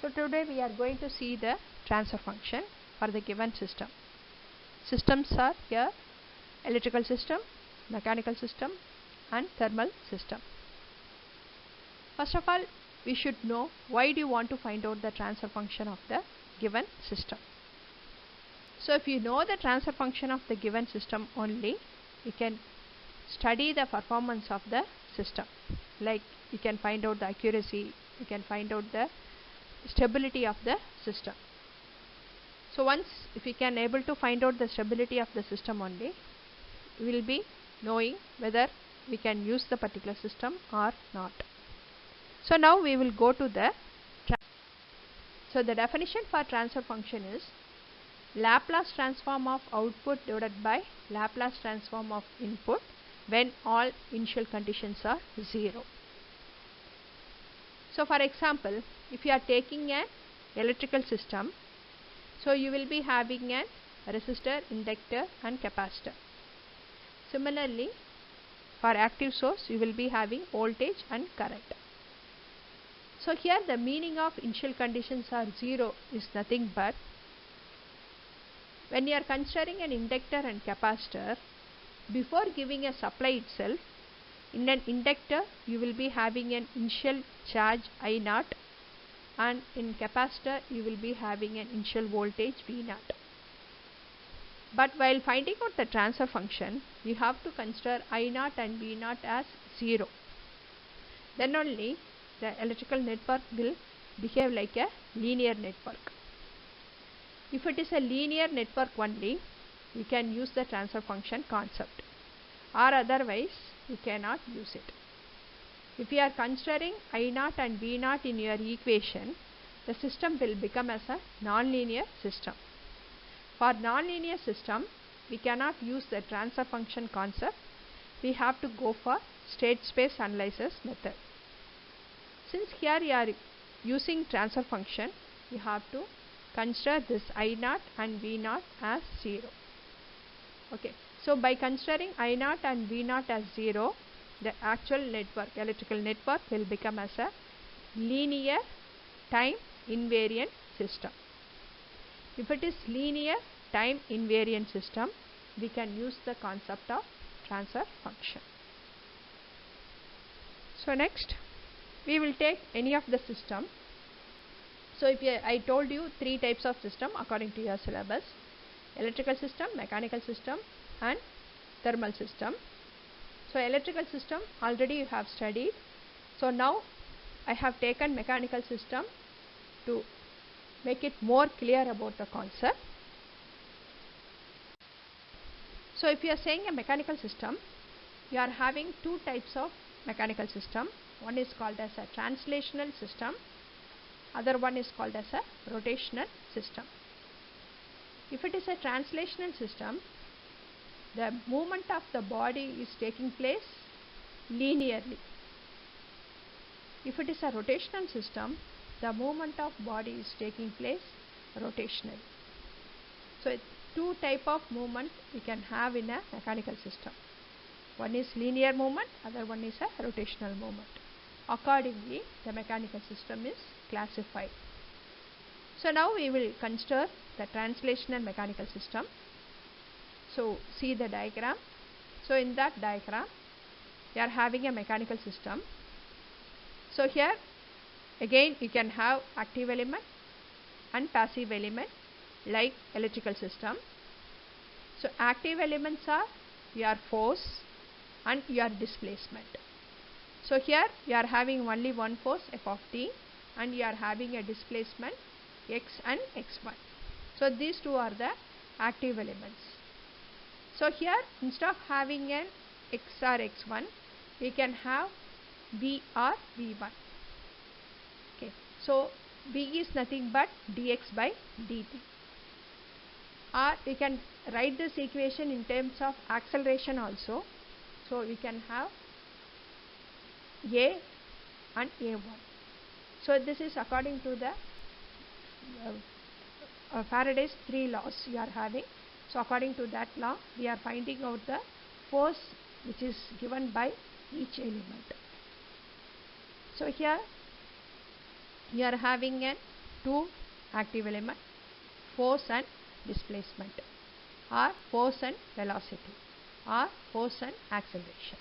So today we are going to see the transfer function for the given system. Systems are here electrical system, mechanical system and thermal system. First of all, we should know why do you want to find out the transfer function of the given system. So if you know the transfer function of the given system only, you can study the performance of the system. Like you can find out the accuracy, you can find out the stability of the system. So once if you can able to find out the stability of the system only, we will be knowing whether we can use the particular system or not. So now we will go to the definition for transfer function is Laplace transform of output divided by Laplace transform of input when all initial conditions are 0. So for example, if you are taking an electrical system, so you will be having a resistor, inductor and capacitor. Similarly, for active source you will be having voltage and current. So here the meaning of initial conditions are 0 is nothing but when you are considering an inductor and capacitor, before giving a supply itself, in an inductor you will be having an initial charge I0 and in capacitor you will be having an initial voltage V0. But while finding out the transfer function, you have to consider I0 and V0 as 0. Then only the electrical network will behave like a linear network. If it is a linear network only, you can use the transfer function concept, or otherwise you cannot use it. If you are considering I0 and V0 in your equation, the system will become as a nonlinear system. For nonlinear system, we cannot use the transfer function concept. We have to go for state space analysis method. Since here you are using transfer function, you have to consider this I0 and V0 as 0. Okay. So by considering I0 and V0 as 0, the actual network, electrical network will become as a linear time invariant system. If it is linear time invariant system, we can use the concept of transfer function. So next, we will take any of the system. So if I told you 3 types of system according to your syllabus: electrical system, mechanical system and thermal system. So electrical system already you have studied. So now I have taken mechanical system to make it more clear about the concept. So if you are saying a mechanical system, you are having 2 types of mechanical system. One is called as a translational system, other one is called as a rotational system. If it is a translational system, the movement of the body is taking place linearly. If it is a rotational system, the movement of body is taking place rotationally. So 2 type of movement we can have in a mechanical system. One is linear movement, other one is a rotational movement. Accordingly, the mechanical system is classified. So now we will consider the translational mechanical system. So see the diagram. So in that diagram, you are having a mechanical system. So here again you can have active element and passive element like electrical system. So active elements are your force and your displacement. So here you are having only one force F of t and you are having a displacement x and x1. So these two are the active elements. So here instead of having an x or x1, we can have v or v1. Okay. So v is nothing but dx by dt. Or we can write this equation in terms of acceleration also. So we can have a and a1. So this is according to the Faraday's 3 laws you are having. So according to that law, we are finding out the force which is given by each element. So here you are having an two active elements, force and displacement, or force and velocity, or force and acceleration.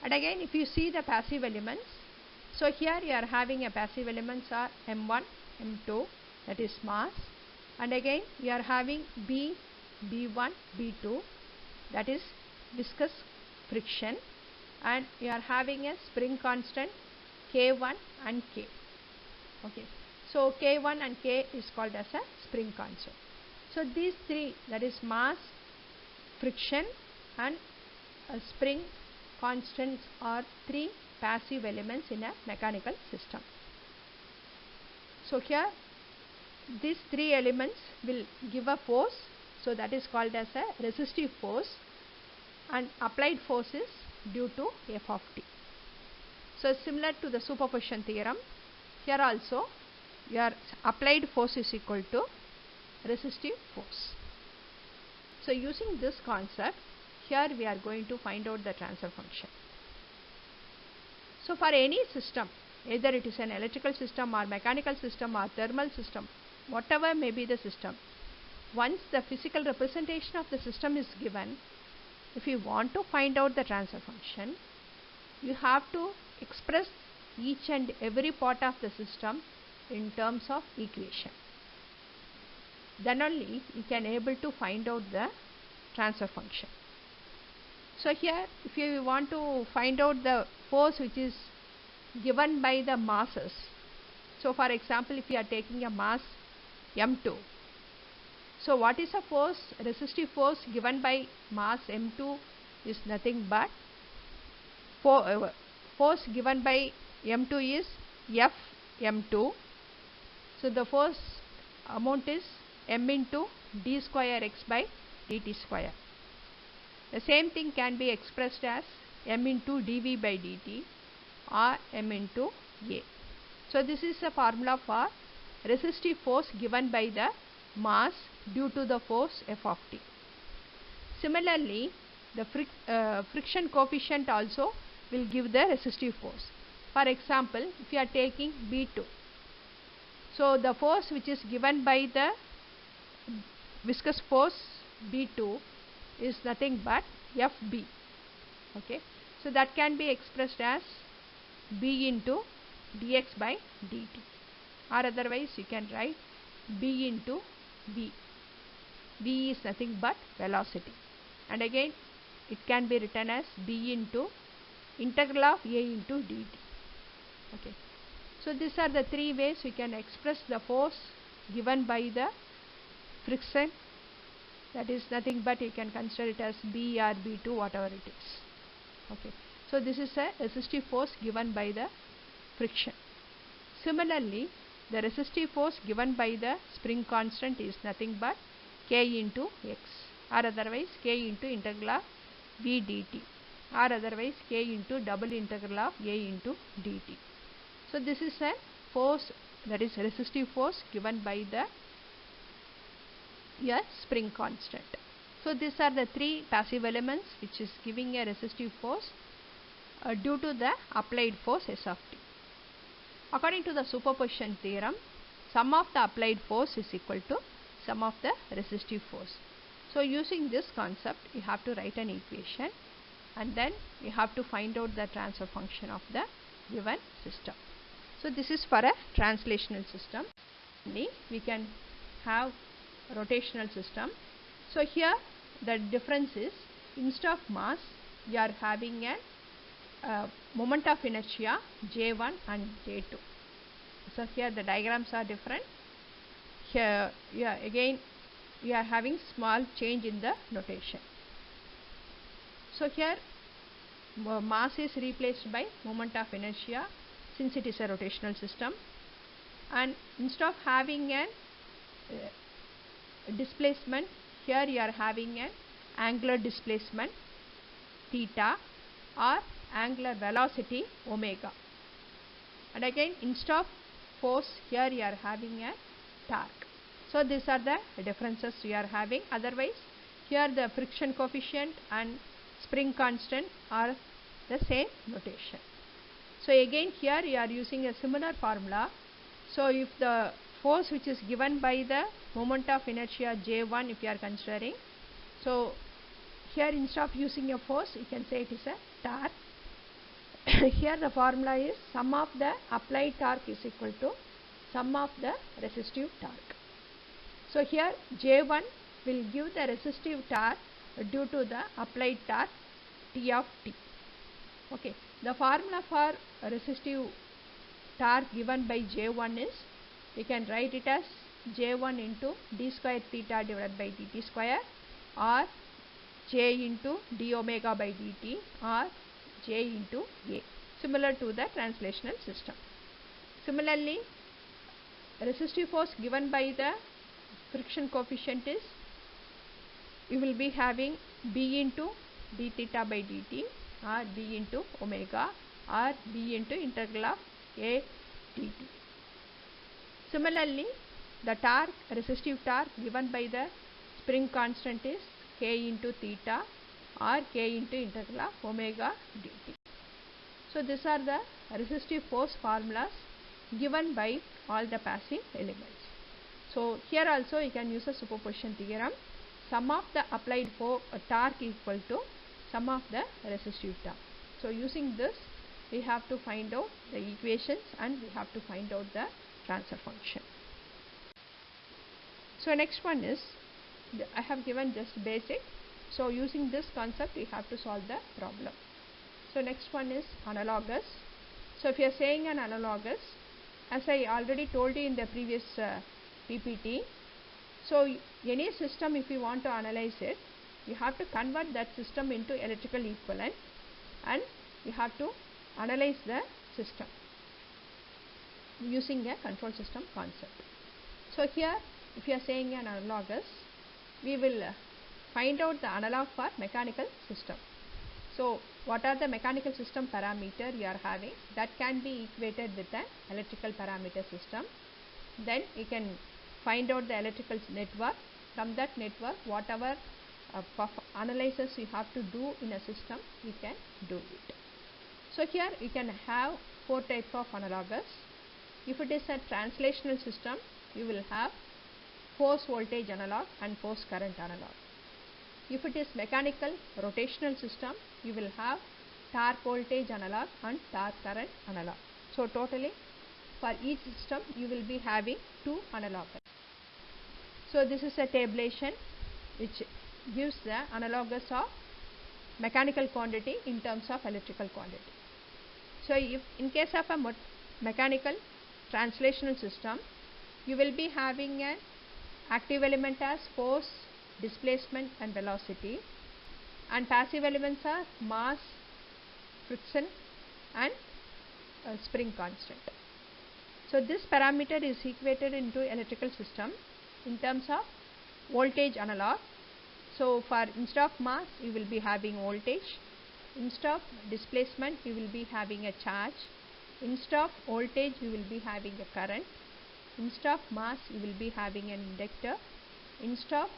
And again, if you see the passive elements, so here you are having a passive elements are M1, M2, that is mass, and again you are having B, B1, B2, that is viscous friction, and you are having a spring constant K1 and K. Okay, so K1 and K is called as a spring constant. So these three, that is mass, friction and spring constants, are three passive elements in a mechanical system. So here these three elements will give a force, so that is called as a resistive force, and applied force is due to F of t. So similar to the superposition theorem, here also your applied force is equal to resistive force. So using this concept, here we are going to find out the transfer function. So for any system, either it is an electrical system or mechanical system or thermal system, whatever may be the system, once the physical representation of the system is given, if you want to find out the transfer function, you have to express each and every part of the system in terms of equation. Then only you can able to find out the transfer function. So here, if you want to find out the force which is given by the masses, so for example, if you are taking a mass M2, so what is a force? Resistive force given by mass M2 is nothing but force given by M2 is F M2. So the force amount is M into d square x by dt square. The same thing can be expressed as M into dV by dt or M into A. So this is a formula for resistive force given by the mass due to the force F of t. Similarly, the friction coefficient also will give the resistive force. For example, if you are taking B2, so the force which is given by the viscous force B2 is nothing but Fb. Okay, so that can be expressed as B into dx by dt, or otherwise you can write B into V. V is nothing but velocity, and again it can be written as B into integral of A into dt. Okay, so these are the three ways we can express the force given by the friction. That is nothing but you can consider it as B or B2, whatever it is. Okay, so this is a resistive force given by the friction. Similarly, the resistive force given by the spring constant is nothing but K into X, or otherwise K into integral of V dt, or otherwise K into double integral of A into dt. So this is a force, that is resistive force given by the spring constant. So these are the three passive elements which is giving a resistive force due to the applied force S of t. According to the superposition theorem, sum of the applied force is equal to sum of the resistive force. So using this concept, you have to write an equation, and then you have to find out the transfer function of the given system. So this is for a translational system. We can have rotational system. So here the difference is, instead of mass, you are having a moment of inertia J1 and J2. So here the diagrams are different. Here again we are having small change in the notation. So here mass is replaced by moment of inertia since it is a rotational system, and instead of having an displacement, here you are having an angular displacement theta or angular velocity omega, and again instead of force, here you are having a torque. So these are the differences we are having. Otherwise here the friction coefficient and spring constant are the same notation. So again here you are using a similar formula. So if the force which is given by the moment of inertia J1 if you are considering. So here instead of using a force you can say it is a torque. Here the formula is sum of the applied torque is equal to sum of the resistive torque. So here J1 will give the resistive torque due to the applied torque T of T. Okay, the formula for resistive torque given by J1 is, we can write it as J1 into d square theta divided by dt square, or J into d omega by dt, or J into A, similar to the translational system. Similarly, resistive force given by the friction coefficient is, you will be having B into d theta by dt, or B into omega, or B into integral of A dt. Similarly, the torque, resistive torque given by the spring constant is K into theta, or K into integral of omega dt. So these are the resistive force formulas given by all the passive elements. So here also you can use a superposition theorem. Sum of the applied torque equal to sum of the resistive torque. So using this we have to find out the equations and we have to find out the transfer function. So next one is, I have given just basic. So using this concept we have to solve the problem. So next one is analogous. So if you are saying an analogous, as I already told you in the previous PPT, so any system if you want to analyze it, you have to convert that system into electrical equivalent and you have to analyze the system using a control system concept. So here if you are saying an analogous, we will find out the analog for mechanical system. So what are the mechanical system parameter you are having, that can be equated with an electrical parameter system. Then you can find out the electrical network. From that network, whatever analysis you have to do in a system, you can do it. So here you can have 4 types of analogous. If it is a translational system, you will have force voltage analog and force current analog. If it is mechanical rotational system, you will have torque voltage analog and torque current analog. So totally for each system you will be having 2 analog. So this is a tabulation which gives the analogous of mechanical quantity in terms of electrical quantity. So if in case of a mechanical translational system, you will be having an active element as force, displacement and velocity, and passive elements are mass, friction and spring constant. So this parameter is equated into electrical system in terms of voltage analog. So for instead of mass you will be having voltage, instead of displacement you will be having a charge, instead of voltage you will be having a current, instead of mass you will be having an inductor, instead of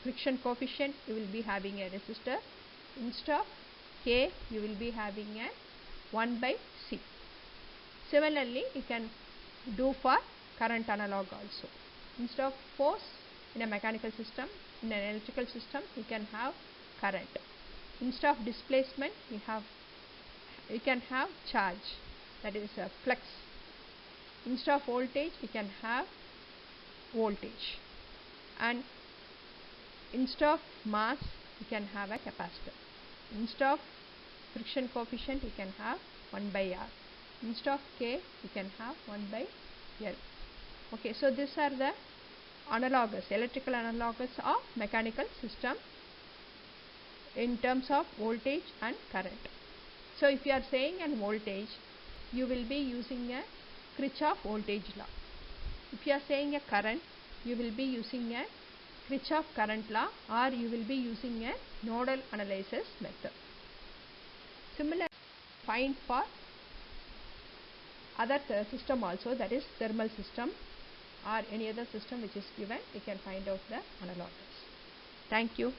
friction coefficient you will be having a resistor, instead of K you will be having a 1 by C. Similarly you can do for current analog also. Instead of force in a mechanical system, in an electrical system you can have current. Instead of displacement you can have charge, that is a flux. Instead of voltage you can have voltage, and instead of mass you can have a capacitor. Instead of friction coefficient you can have 1 by R. Instead of K you can have 1 by L. Okay, so these are the analogous, electrical analogous of mechanical system in terms of voltage and current. So if you are saying an voltage, you will be using a Kirchhoff voltage law. If you are saying a current, you will be using a Kirchhoff current law, or you will be using a nodal analysis method. Similar find for other system also, that is thermal system or any other system which is given, you can find out the analogous. Thank you.